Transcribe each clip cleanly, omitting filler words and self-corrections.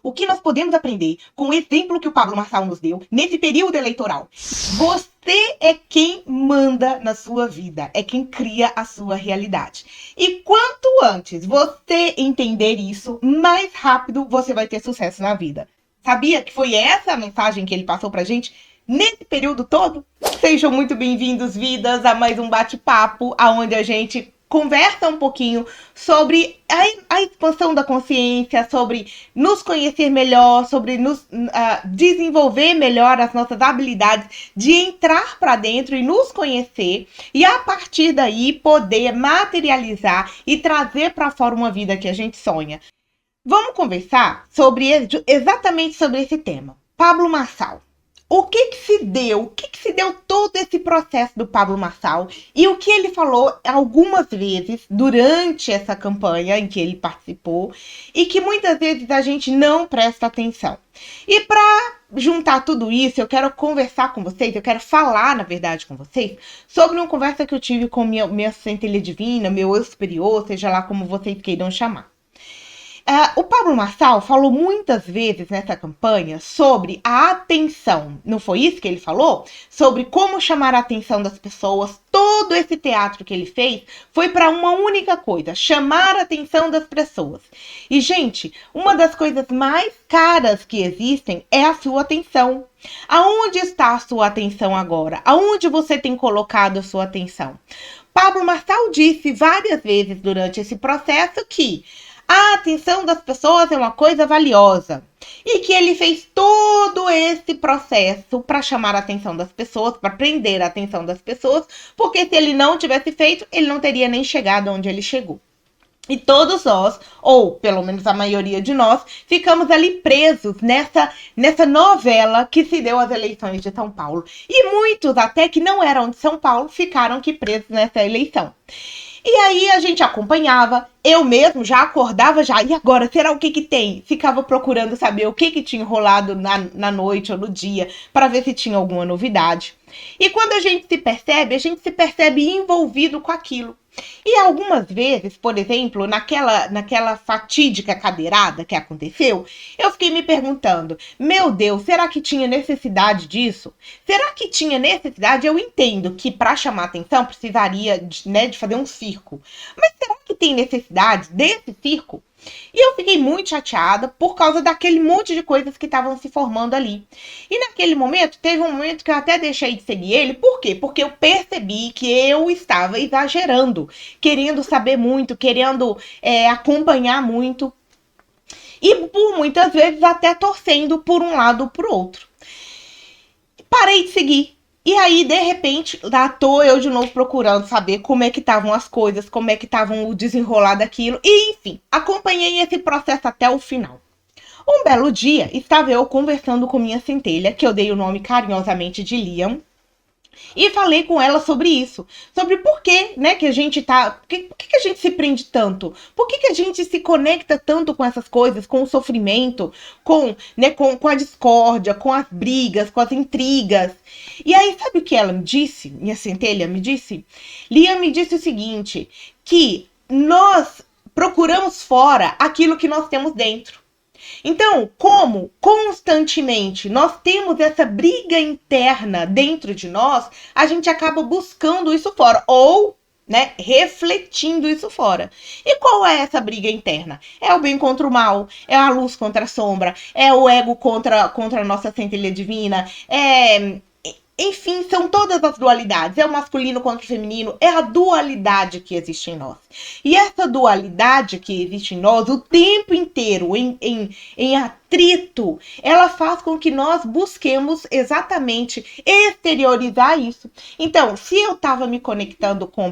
o que nós podemos aprender com o exemplo que o Pablo Marçal nos deu nesse período eleitoral. Você é quem manda na sua vida, é quem cria a sua realidade. E quanto antes você entender isso, mais rápido você vai ter sucesso na vida. Sabia que foi essa a mensagem que ele passou pra gente nesse período todo? Sejam muito bem-vindos, vidas, a mais um bate-papo, onde a gente conversa um pouquinho sobre a expansão da consciência, sobre nos conhecer melhor, sobre nos desenvolver melhor as nossas habilidades de entrar para dentro e nos conhecer e a partir daí poder materializar e trazer para fora uma vida que a gente sonha. Vamos conversar exatamente sobre esse tema. Pablo Marçal. O que se deu todo esse processo do Pablo Marçal e o que ele falou algumas vezes durante essa campanha em que ele participou e que muitas vezes a gente não presta atenção. E para juntar tudo isso, eu quero conversar com vocês, eu quero falar, na verdade, com vocês, sobre uma conversa que eu tive com minha centelha divina, meu eu superior, seja lá como vocês queiram chamar. O Pablo Marçal falou muitas vezes nessa campanha sobre a atenção. Não foi isso que ele falou? Sobre como chamar a atenção das pessoas. Todo esse teatro que ele fez foi para uma única coisa: chamar a atenção das pessoas. E, gente, uma das coisas mais caras que existem é a sua atenção. Aonde está a sua atenção agora? Aonde você tem colocado a sua atenção? Pablo Marçal disse várias vezes durante esse processo que a atenção das pessoas é uma coisa valiosa e que ele fez todo esse processo para chamar a atenção das pessoas, para prender a atenção das pessoas, porque se ele não tivesse feito, ele não teria nem chegado onde ele chegou. E todos nós, ou pelo menos a maioria de nós, ficamos ali presos nessa novela que se deu às eleições de São Paulo. E muitos, até que não eram de São Paulo, ficaram aqui presos nessa eleição. E aí a gente acompanhava, eu mesmo já acordava já, e agora, será o que tem? Ficava procurando saber o que tinha rolado na noite ou no dia, para ver se tinha alguma novidade. E quando a gente se percebe envolvido com aquilo. E algumas vezes, por exemplo, naquela fatídica cadeirada que aconteceu, eu fiquei me perguntando, meu Deus, será que tinha necessidade disso? Será que tinha necessidade? Eu entendo que para chamar atenção precisaria de fazer um circo. Mas será que tem necessidade desse circo? E eu fiquei muito chateada por causa daquele monte de coisas que estavam se formando ali. E naquele momento, teve um momento que eu até deixei de seguir ele. Por quê? Porque eu percebi que eu estava exagerando, querendo saber muito, querendo acompanhar muito. E por muitas vezes até torcendo por um lado ou por outro. Parei de seguir. E aí, de repente, lá tô eu de novo procurando saber como é que estavam as coisas, como é que estavam o desenrolar daquilo. E, enfim, acompanhei esse processo até o final. Um belo dia, estava eu conversando com minha centelha, que eu dei o nome carinhosamente de Liam, e falei com ela sobre isso. Sobre por que, né, que a gente tá... Por que a gente se prende tanto? Por que a gente se conecta tanto com essas coisas, com o sofrimento, com a discórdia, com as brigas, com as intrigas? E aí, sabe o que ela me disse? Minha centelha me disse? Liam me disse o seguinte, que nós procuramos fora aquilo que nós temos dentro. Então, como constantemente nós temos essa briga interna dentro de nós, a gente acaba buscando isso fora, ou refletindo isso fora. E qual é essa briga interna? É o bem contra o mal, é a luz contra a sombra, é o ego contra a nossa centelha divina, enfim, são todas as dualidades. É o masculino contra o feminino. É a dualidade que existe em nós. E essa dualidade que existe em nós, o tempo inteiro, em atrito, ela faz com que nós busquemos exatamente exteriorizar isso. Então, se eu estava me conectando com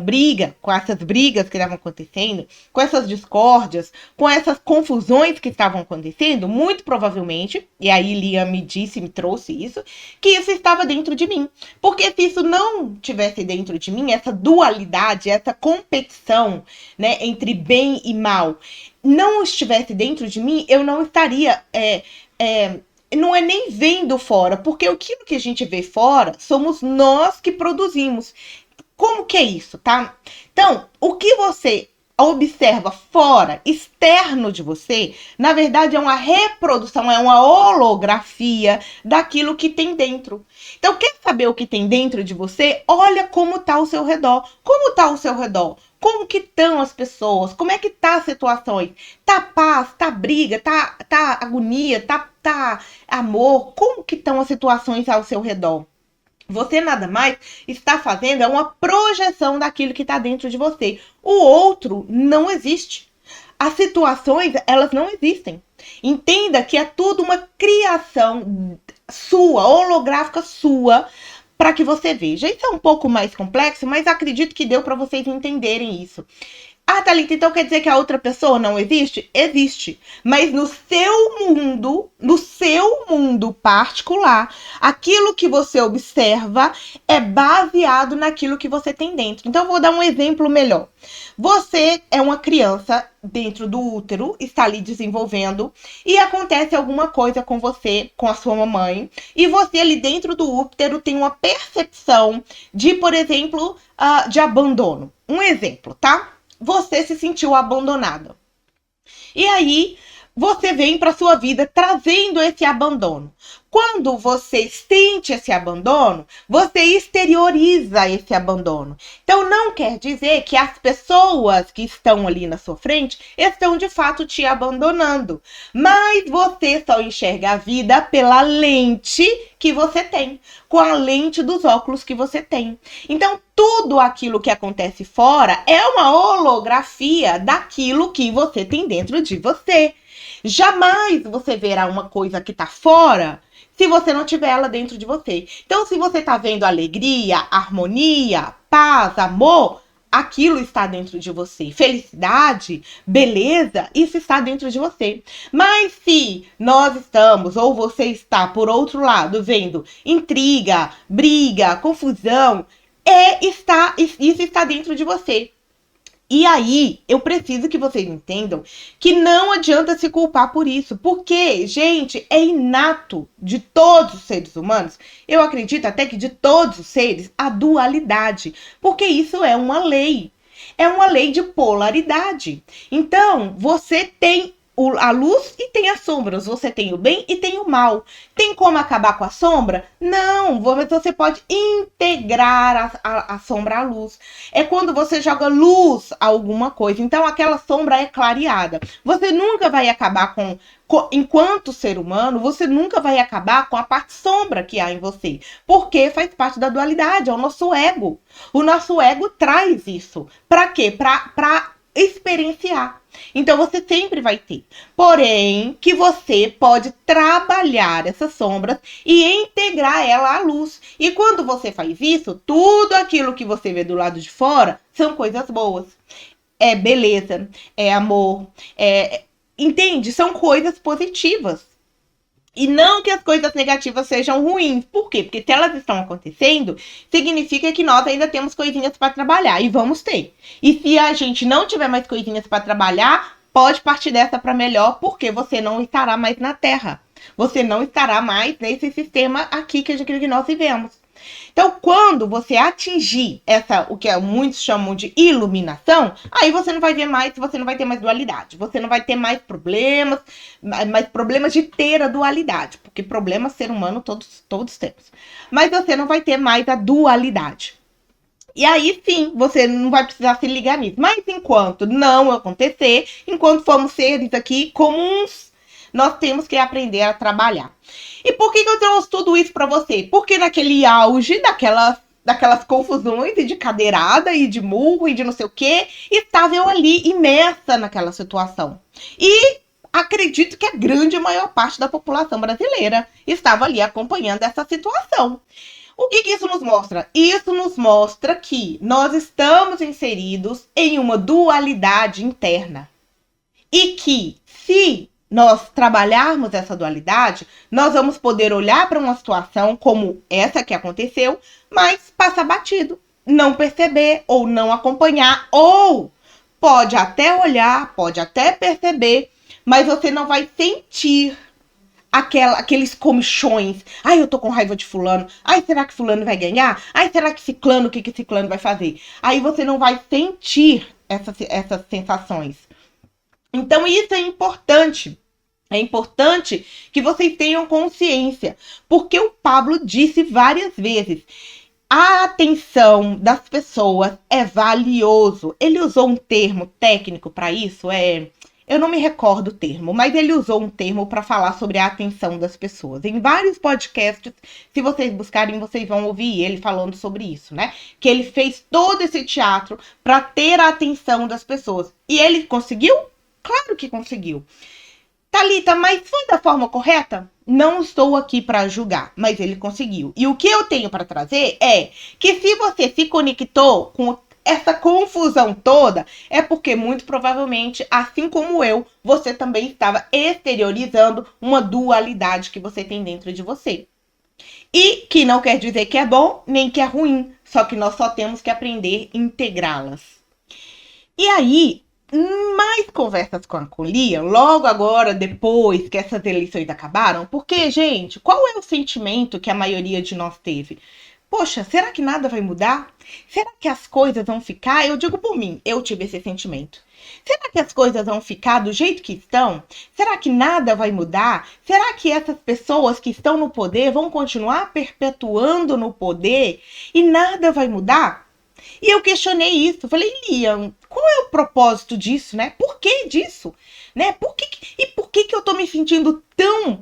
essas brigas que estavam acontecendo, com essas discórdias, com essas confusões que estavam acontecendo, muito provavelmente, e aí Liam me trouxe isso, que isso estava dentro de mim. Porque se isso não tivesse dentro de mim, essa dualidade, essa competição, entre bem e mal, não estivesse dentro de mim, eu não estaria, não é nem vendo fora, porque aquilo que a gente vê fora, somos nós que produzimos. Como que é isso, tá? Então, o que você observa fora, externo de você, na verdade é uma reprodução, é uma holografia daquilo que tem dentro. Então, quer saber o que tem dentro de você? Olha como está ao seu redor. Como está ao seu redor? Como que estão as pessoas? Como é que tá as situações? Tá paz? Tá briga? Tá agonia? Tá amor? Como que estão as situações ao seu redor? Você nada mais está fazendo é uma projeção daquilo que está dentro de você. O outro não existe. As situações, elas não existem. Entenda que é tudo uma criação sua, holográfica sua, para que você veja. Isso é um pouco mais complexo, mas acredito que deu para vocês entenderem isso. Ah, Thalita, então quer dizer que a outra pessoa não existe? Existe. Mas no seu mundo particular, aquilo que você observa é baseado naquilo que você tem dentro. Então, eu vou dar um exemplo melhor. Você é uma criança dentro do útero, está ali desenvolvendo, e acontece alguma coisa com você, com a sua mamãe, e você ali dentro do útero tem uma percepção de, por exemplo, de abandono. Um exemplo, tá? Você se sentiu abandonada. E aí, você vem para sua vida trazendo esse abandono. Quando você sente esse abandono, você exterioriza esse abandono. Então, não quer dizer que as pessoas que estão ali na sua frente estão de fato te abandonando. Mas você só enxerga a vida pela lente que você tem, com a lente dos óculos que você tem. Então, tudo aquilo que acontece fora é uma holografia daquilo que você tem dentro de você. Jamais você verá uma coisa que está fora se você não tiver ela dentro de você. Então, se você está vendo alegria, harmonia, paz, amor, aquilo está dentro de você. Felicidade, beleza, isso está dentro de você. Mas se nós estamos, ou você está, por outro lado, vendo intriga, briga, confusão, isso está dentro de você. E aí, eu preciso que vocês entendam que não adianta se culpar por isso. Porque, gente, é inato de todos os seres humanos. Eu acredito até que de todos os seres, a dualidade. Porque isso é uma lei. É uma lei de polaridade. Então, você tem a luz e tem as sombras. Você tem o bem e tem o mal. Tem como acabar com a sombra? Não, mas você pode integrar a sombra à luz. É quando você joga luz a alguma coisa. Então, aquela sombra é clareada. Você nunca vai acabar enquanto ser humano, você nunca vai acabar com a parte sombra que há em você. Porque faz parte da dualidade, é o nosso ego. O nosso ego traz isso. Para quê? Para experienciar. Então, você sempre vai ter. Porém, que você pode trabalhar essas sombras e integrar ela à luz. E quando você faz isso, tudo aquilo que você vê do lado de fora são coisas boas. É beleza, é amor, entende? São coisas positivas. E não que as coisas negativas sejam ruins. Por quê? Porque se elas estão acontecendo, significa que nós ainda temos coisinhas para trabalhar. E vamos ter. E se a gente não tiver mais coisinhas para trabalhar, pode partir dessa para melhor, porque você não estará mais na Terra. Você não estará mais nesse sistema aqui que nós vivemos. Então, quando você atingir o que muitos chamam de iluminação, aí você não vai ver mais, você não vai ter mais dualidade. Você não vai ter mais problemas de ter a dualidade. Porque problemas, ser humano, todos temos. Mas você não vai ter mais a dualidade. E aí, sim, você não vai precisar se ligar nisso. Mas enquanto não acontecer, enquanto formos seres aqui comuns, nós temos que aprender a trabalhar. E por que eu trouxe tudo isso para você? Porque naquele auge daquelas confusões e de cadeirada e de murro e de não sei o quê, estava eu ali imersa naquela situação. E acredito que a grande maior parte da população brasileira estava ali acompanhando essa situação. O que isso nos mostra? Isso nos mostra que nós estamos inseridos em uma dualidade interna. E que, se nós trabalharmos essa dualidade, nós vamos poder olhar para uma situação como essa que aconteceu, mas passar batido, não perceber ou não acompanhar, ou pode até olhar, pode até perceber, mas você não vai sentir aqueles comichões. Ai, eu tô com raiva de fulano. Ai, será que fulano vai ganhar? Ai, será que ciclano, o que ciclano vai fazer? Aí você não vai sentir essas sensações. Então, isso é importante. É importante que vocês tenham consciência, porque o Pablo disse várias vezes: a atenção das pessoas é valioso. Ele usou um termo técnico para isso, eu não me recordo o termo, mas ele usou um termo para falar sobre a atenção das pessoas. Em vários podcasts, se vocês buscarem, vocês vão ouvir ele falando sobre isso, né? Que ele fez todo esse teatro para ter a atenção das pessoas. E ele conseguiu? Claro que conseguiu. Thalita, mas foi da forma correta? Não estou aqui para julgar, mas ele conseguiu. E o que eu tenho para trazer é que se você se conectou com essa confusão toda, é porque muito provavelmente, assim como eu, você também estava exteriorizando uma dualidade que você tem dentro de você. E que não quer dizer que é bom, nem que é ruim, só que nós só temos que aprender a integrá-las. E aí, mais conversas com Liam, logo agora, depois que essas eleições acabaram, porque, gente, qual é o sentimento que a maioria de nós teve? Poxa, será que nada vai mudar? Será que as coisas vão ficar? Eu digo por mim, eu tive esse sentimento. Será que as coisas vão ficar do jeito que estão? Será que nada vai mudar? Será que essas pessoas que estão no poder vão continuar perpetuando no poder e nada vai mudar? E eu questionei isso, falei, Liam, qual é o propósito disso, né? Por que disso? Né? Por que eu tô me sentindo tão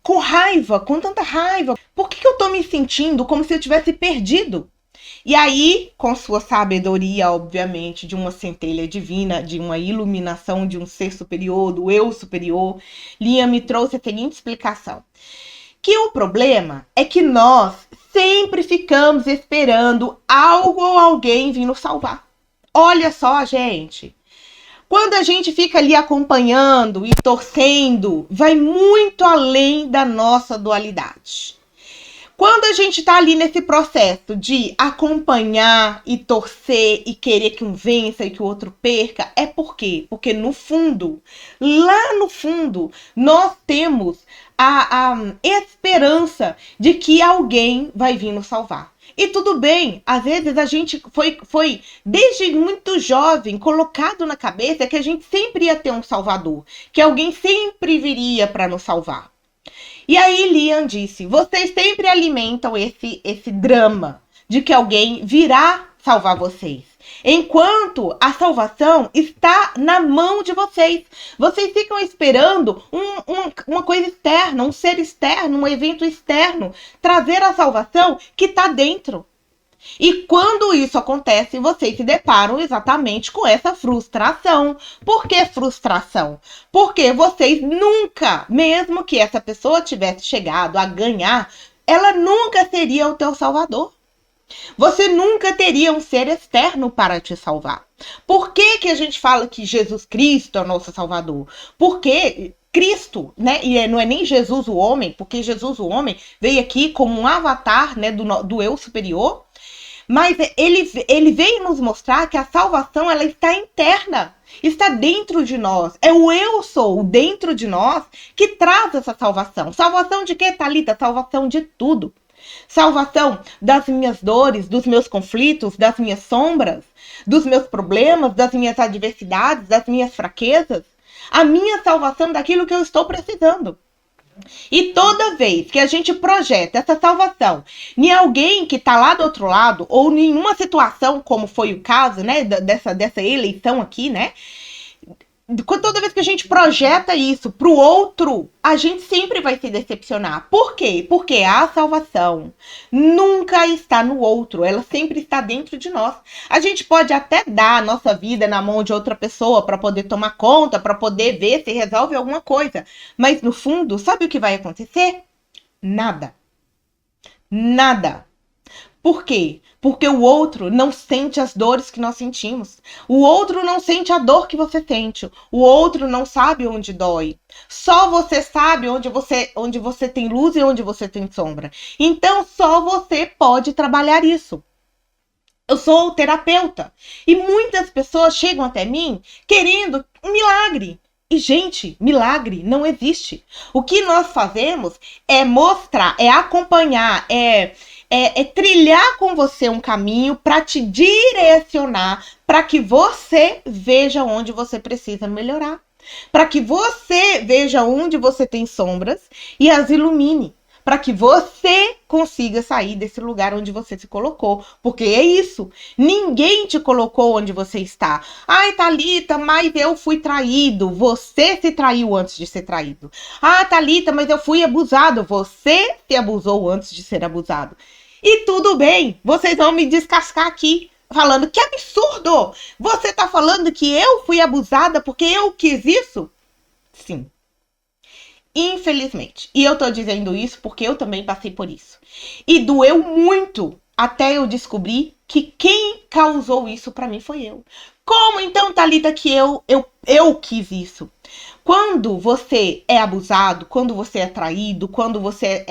com raiva, com tanta raiva? Por que eu tô me sentindo como se eu tivesse perdido? E aí, com sua sabedoria, obviamente, de uma centelha divina, de uma iluminação de um ser superior, do eu superior, Liam me trouxe a seguinte explicação. Que o problema é que nós sempre ficamos esperando algo ou alguém vir nos salvar. Olha só, gente. Quando a gente fica ali acompanhando e torcendo, vai muito além da nossa dualidade. Quando a gente tá ali nesse processo de acompanhar e torcer e querer que um vença e que o outro perca, é por quê? Porque no fundo, lá no fundo, nós temos a esperança de que alguém vai vir nos salvar. E tudo bem, às vezes a gente foi desde muito jovem colocado na cabeça que a gente sempre ia ter um salvador, que alguém sempre viria para nos salvar. E aí Liam disse, vocês sempre alimentam esse drama de que alguém virá salvar vocês. Enquanto a salvação está na mão de vocês. Vocês ficam esperando uma coisa externa, um ser externo, um evento externo, trazer a salvação que está dentro. E quando isso acontece, vocês se deparam exatamente com essa frustração. Por que frustração? Porque vocês nunca, mesmo que essa pessoa tivesse chegado a ganhar, ela nunca seria o teu salvador. Você nunca teria um ser externo para te salvar. Por que que a gente fala que Jesus Cristo é o nosso salvador? Porque Cristo, né? E não é nem Jesus o homem, porque Jesus o homem veio aqui como um avatar, né, do eu superior. Mas ele veio nos mostrar que a salvação ela está interna, está dentro de nós. É o eu sou dentro de nós que traz essa salvação. Salvação de quê, Thalita? Salvação de tudo. Salvação das minhas dores, dos meus conflitos, das minhas sombras, dos meus problemas, das minhas adversidades, das minhas fraquezas. A minha salvação daquilo que eu estou precisando. E toda vez que a gente projeta essa salvação em alguém que está lá do outro lado, ou em uma situação, como foi o caso, né, dessa eleição aqui, né? Toda vez que a gente projeta isso para o outro, a gente sempre vai se decepcionar. Por quê? Porque a salvação nunca está no outro, ela sempre está dentro de nós. A gente pode até dar a nossa vida na mão de outra pessoa para poder tomar conta, para poder ver se resolve alguma coisa. Mas no fundo, sabe o que vai acontecer? Nada. Nada. Por quê? Porque o outro não sente as dores que nós sentimos. O outro não sente a dor que você sente. O outro não sabe onde dói. Só você sabe onde você tem luz e onde você tem sombra. Então, só você pode trabalhar isso. Eu sou terapeuta. E muitas pessoas chegam até mim querendo um milagre. E, gente, milagre não existe. O que nós fazemos é mostrar, é acompanhar, é é trilhar com você um caminho para te direcionar, para que você veja onde você precisa melhorar, para que você veja onde você tem sombras e as ilumine, para que você consiga sair desse lugar onde você se colocou. Porque é isso. Ninguém te colocou onde você está. Ai, Thalita, mas eu fui traído. Você se traiu antes de ser traído. Ah, Thalita, mas eu fui abusado. Você se abusou antes de ser abusado. E tudo bem, vocês vão me descascar aqui, falando que absurdo! Você tá falando que eu fui abusada porque eu quis isso? Sim. Infelizmente. E eu tô dizendo isso porque eu também passei por isso. E doeu muito até eu descobrir que quem causou isso pra mim foi eu. Como então, Thalita, que eu quis isso? Quando você é abusado, quando você é traído, quando você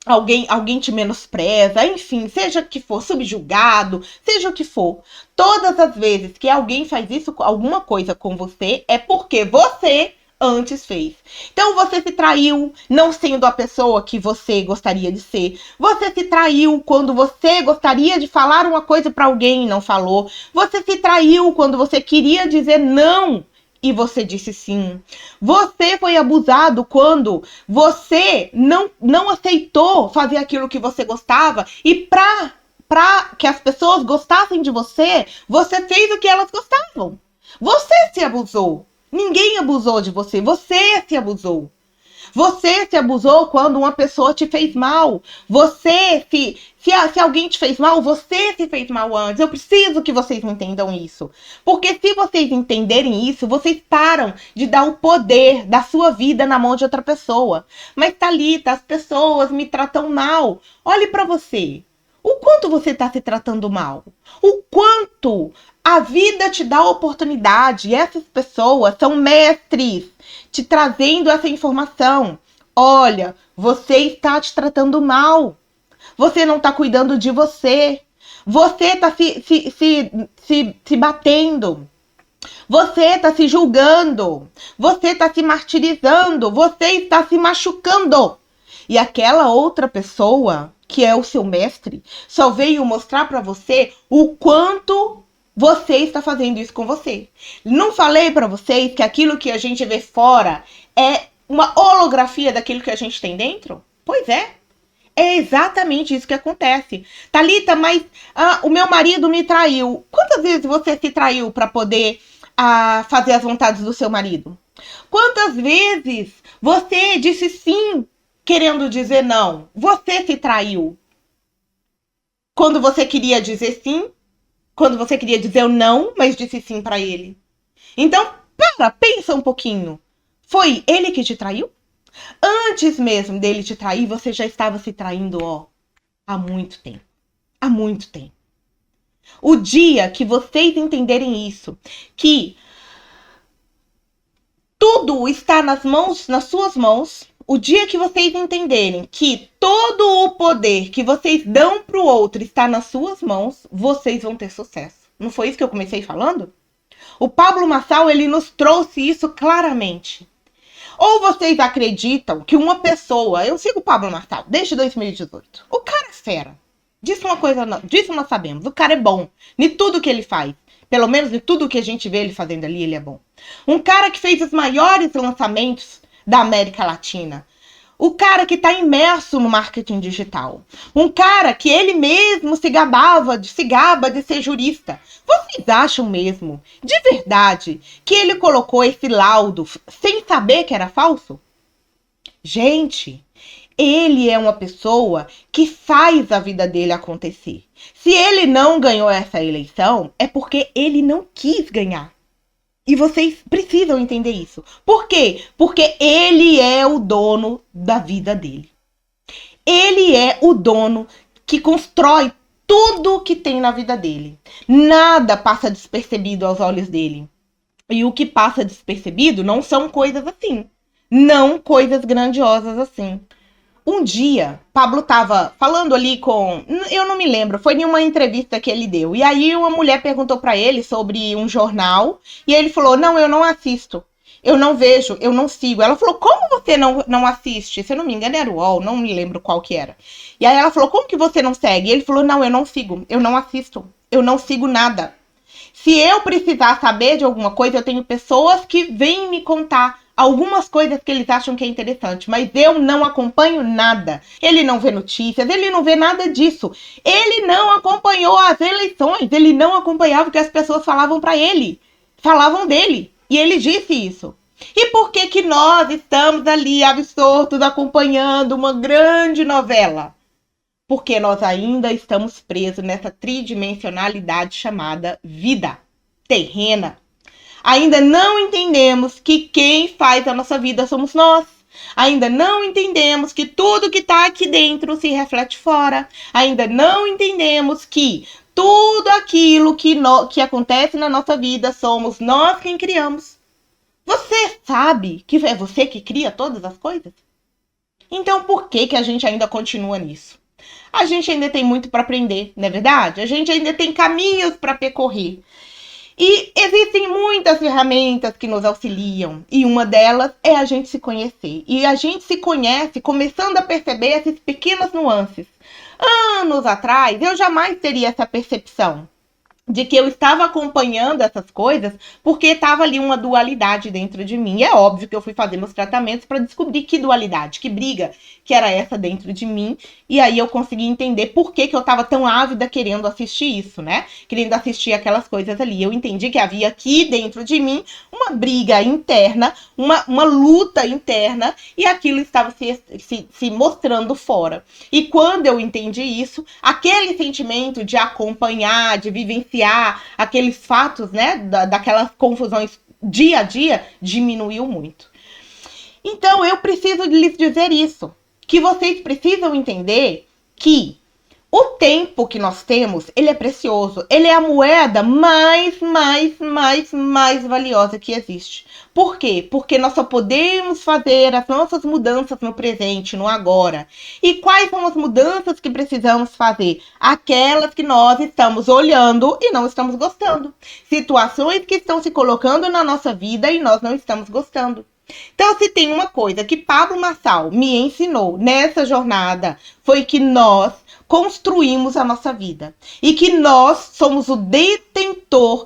alguém te menospreza, enfim, seja que for subjugado, seja o que for, todas as vezes que alguém faz isso, alguma coisa com você, é porque você antes fez. Então você se traiu não sendo a pessoa que você gostaria de ser. Você se traiu quando você gostaria de falar uma coisa para alguém e não falou. Você se traiu quando você queria dizer não e você disse sim. Você foi abusado quando você não aceitou fazer aquilo que você gostava e para que as pessoas gostassem de você, você fez o que elas gostavam. Você se abusou. Ninguém abusou de você, você se abusou. Você se abusou quando uma pessoa te fez mal. Se alguém te fez mal, você se fez mal antes. Eu preciso que vocês entendam isso. Porque se vocês entenderem isso, vocês param de dar o poder da sua vida na mão de outra pessoa. Mas, Thalita, as pessoas me tratam mal. Olhe para você. O quanto você está se tratando mal? O quanto a vida te dá oportunidade. Essas pessoas são mestres te trazendo essa informação. Olha, você está te tratando mal. Você não está cuidando de você. Você está se batendo. Você está se julgando. Você está se martirizando. Você está se machucando. E aquela outra pessoa, que é o seu mestre, só veio mostrar para você o quanto você está fazendo isso com você. Não falei para vocês que aquilo que a gente vê fora é uma holografia daquilo que a gente tem dentro? Pois é. É exatamente isso que acontece. Thalita, mas o meu marido me traiu. Quantas vezes você se traiu para poder fazer as vontades do seu marido? Quantas vezes você disse sim querendo dizer não? Você se traiu. Quando você queria dizer sim, quando você queria dizer não, mas disse sim para ele. Então, pensa um pouquinho. Foi ele que te traiu? Antes mesmo dele te trair, você já estava se traindo, há muito tempo. Há muito tempo. O dia que vocês entenderem isso, que tudo está nas suas mãos, o dia que vocês entenderem que todo o poder que vocês dão para o outro está nas suas mãos, vocês vão ter sucesso. Não foi isso que eu comecei falando? O Pablo Marçal, ele nos trouxe isso claramente. Ou vocês acreditam que uma pessoa... Eu sigo o Pablo Marçal desde 2018. O cara é fera. Disso nós sabemos. O cara é bom em tudo que ele faz. Pelo menos em tudo que a gente vê ele fazendo ali, ele é bom. Um cara que fez os maiores lançamentos da América Latina. O cara que está imerso no marketing digital. Um cara que ele mesmo se gaba de ser jurista. Vocês acham mesmo, de verdade, que ele colocou esse laudo sem saber que era falso? Gente, ele é uma pessoa que faz a vida dele acontecer. Se ele não ganhou essa eleição, é porque ele não quis ganhar. E vocês precisam entender isso. Por quê? Porque ele é o dono da vida dele. Ele é o dono que constrói tudo que tem na vida dele. Nada passa despercebido aos olhos dele. E o que passa despercebido não são coisas assim. Não coisas grandiosas assim. Um dia, Pablo estava falando ali com... Eu não me lembro, foi em uma entrevista que ele deu. E aí uma mulher perguntou para ele sobre um jornal. E ele falou, não, eu não assisto. Eu não vejo, eu não sigo. Ela falou, como você não assiste? Se eu não me engano, era o UOL, não me lembro qual que era. E aí ela falou, como que você não segue? E ele falou, não, eu não sigo, eu não assisto, eu não sigo nada. Se eu precisar saber de alguma coisa, eu tenho pessoas que vêm me contar algumas coisas que eles acham que é interessante, mas eu não acompanho nada. Ele não vê notícias, ele não vê nada disso. Ele não acompanhou as eleições, ele não acompanhava o que as pessoas falavam para ele, falavam dele. E ele disse isso. E por que que nós estamos ali absortos acompanhando uma grande novela? Porque nós ainda estamos presos nessa tridimensionalidade chamada vida terrena. Ainda não entendemos que quem faz a nossa vida somos nós. Ainda não entendemos que tudo que está aqui dentro se reflete fora. Ainda não entendemos que tudo aquilo que acontece na nossa vida somos nós quem criamos. Você sabe que é você que cria todas as coisas? Então por que a gente ainda continua nisso? A gente ainda tem muito para aprender, não é verdade? A gente ainda tem caminhos para percorrer. E existem muitas ferramentas que nos auxiliam, e uma delas é a gente se conhecer. E a gente se conhece começando a perceber essas pequenas nuances. Anos atrás, eu jamais teria essa percepção de que eu estava acompanhando essas coisas porque estava ali uma dualidade dentro de mim. E é óbvio que eu fui fazer meus tratamentos para descobrir que dualidade, que briga que era essa dentro de mim. E aí eu consegui entender por que eu estava tão ávida querendo assistir isso, né? Querendo assistir aquelas coisas ali. Eu entendi que havia aqui dentro de mim uma briga interna, uma luta interna, e aquilo estava se mostrando fora. E quando eu entendi isso, aquele sentimento de acompanhar, de vivenciar aqueles fatos, né, daquelas confusões dia a dia, diminuiu muito. Então eu preciso lhes dizer isso, que vocês precisam entender que o tempo que nós temos, ele é precioso. Ele é a moeda mais valiosa que existe. Por quê? Porque nós só podemos fazer as nossas mudanças no presente, no agora. E quais são as mudanças que precisamos fazer? Aquelas que nós estamos olhando e não estamos gostando. Situações que estão se colocando na nossa vida e nós não estamos gostando. Então, se tem uma coisa que Pablo Marçal me ensinou nessa jornada, foi que nós construímos a nossa vida. E que nós somos o detentor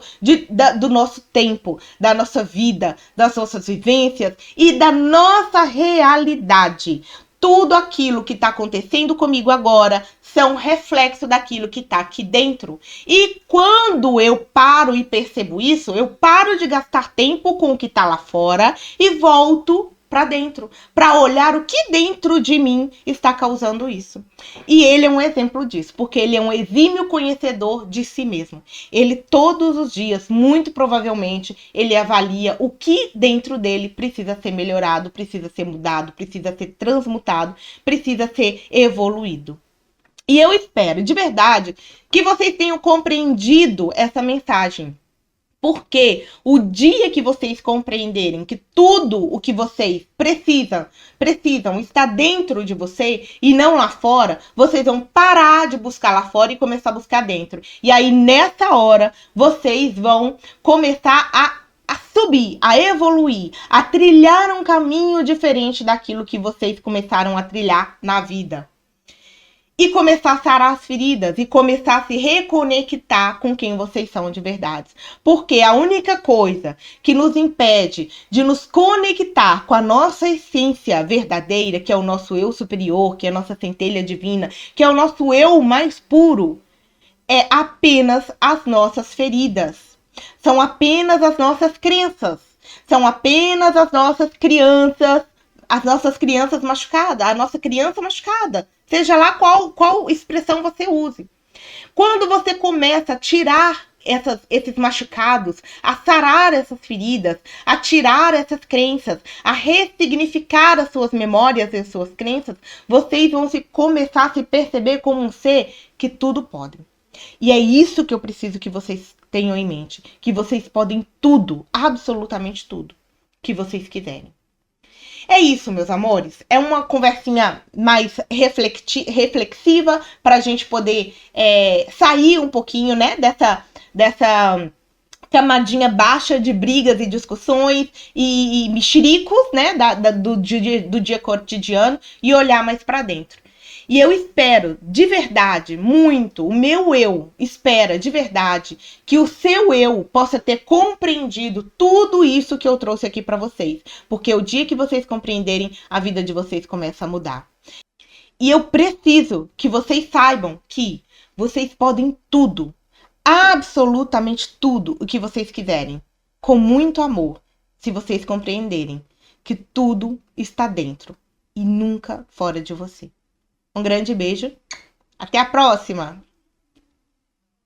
do nosso tempo, da nossa vida, das nossas vivências e da nossa realidade. Tudo aquilo que está acontecendo comigo agora são reflexo daquilo que está aqui dentro. E quando eu paro e percebo isso, eu paro de gastar tempo com o que está lá fora e volto para dentro, para olhar o que dentro de mim está causando isso. E ele é um exemplo disso, porque ele é um exímio conhecedor de si mesmo. Ele todos os dias, muito provavelmente, ele avalia o que dentro dele precisa ser melhorado, precisa ser mudado, precisa ser transmutado, precisa ser evoluído. E eu espero, de verdade, que vocês tenham compreendido essa mensagem. Porque o dia que vocês compreenderem que tudo o que vocês precisam está dentro de você e não lá fora, vocês vão parar de buscar lá fora e começar a buscar dentro. E aí, nessa hora, vocês vão começar a subir, a evoluir, a trilhar um caminho diferente daquilo que vocês começaram a trilhar na vida. E começar a sarar as feridas e começar a se reconectar com quem vocês são de verdade. Porque a única coisa que nos impede de nos conectar com a nossa essência verdadeira, que é o nosso eu superior, que é a nossa centelha divina, que é o nosso eu mais puro, é apenas as nossas feridas. São apenas as nossas crenças. São apenas as nossas crianças machucadas, a nossa criança machucada. Seja lá qual expressão você use. Quando você começa a tirar esses machucados, a sarar essas feridas, a tirar essas crenças, a ressignificar as suas memórias e as suas crenças, vocês vão começar a se perceber como um ser que tudo pode. E é isso que eu preciso que vocês tenham em mente. Que vocês podem tudo, absolutamente tudo, que vocês quiserem. É isso, meus amores. É uma conversinha mais reflexiva para a gente poder sair um pouquinho, né, dessa camadinha baixa de brigas e discussões e mexericos, né, do dia cotidiano, e olhar mais para dentro. E eu espero de verdade, muito, o meu eu espera de verdade que o seu eu possa ter compreendido tudo isso que eu trouxe aqui para vocês. Porque o dia que vocês compreenderem, a vida de vocês começa a mudar. E eu preciso que vocês saibam que vocês podem tudo, absolutamente tudo o que vocês quiserem, com muito amor, se vocês compreenderem que tudo está dentro e nunca fora de você. Um grande beijo. Até a próxima!